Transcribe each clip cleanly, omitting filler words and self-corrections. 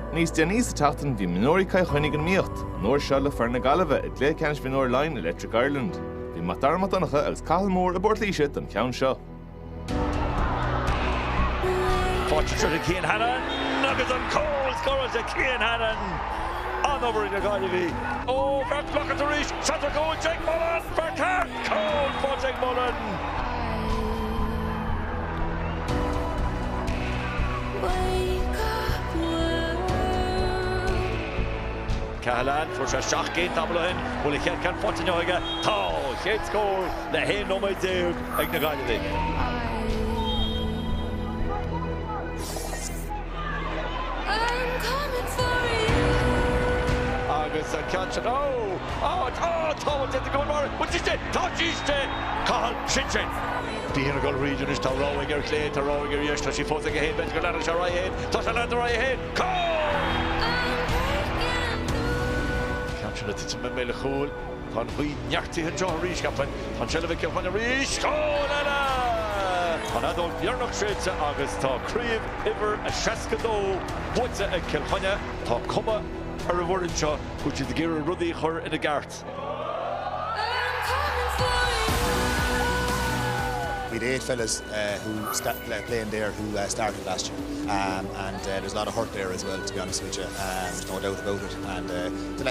Níos déanaí sa tatan bhí Mionúir Chainnigh-4-11, nóir seo le fear na Galway i dlé Ceannais Mionúir Laighean Electric Ireland. Bhí mat darmat annacha agus cathal mór a Bortlíise don ceann seo. Fortune to Ciannais, nuggets on cold, scorers to Ciannais. On over in the Galway. Oh, first block at the reach, shot to goal, Jake Mullen, for Carr, cold for Jake Mullen. Cahalán for seach géint tablahin, bhfuil I ceann Fortune oige, tá, chéad scór le haon nóid déag ag na Galway. Agus an ceann táhaid at the goal mar, what is it? Táiste, Cahal, sin. Bíon a goal region is tá ráig ar clé, tá ráig ar iist, tá sí fóta go héad bent go leanach se ráid héad, tá se leanach ráid héad, Ceann it's a méile chúil, tá bhí neachtaithe Joe Rís gapan, tá Shelvick a bhain Rís, cóla! Tá adol bhearnach tréite agus tá críomh iver a seascadó buite ag Kilkenny, tá cuma ar a bhórin seo, which is the gear rudí chur in a gart. We had 8 fellas who playing there who started last year, and there's a lot of hurt there as well, to be honest with you. There's no doubt about it. And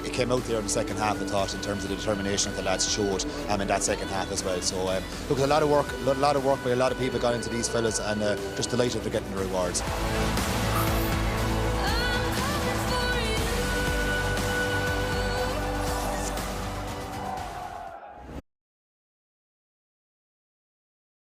it came out there in the second half, I thought, in terms of the determination that the lads showed in that second half as well. So look, a lot of work by a lot of people got into these fellas, and just delighted they're getting the rewards.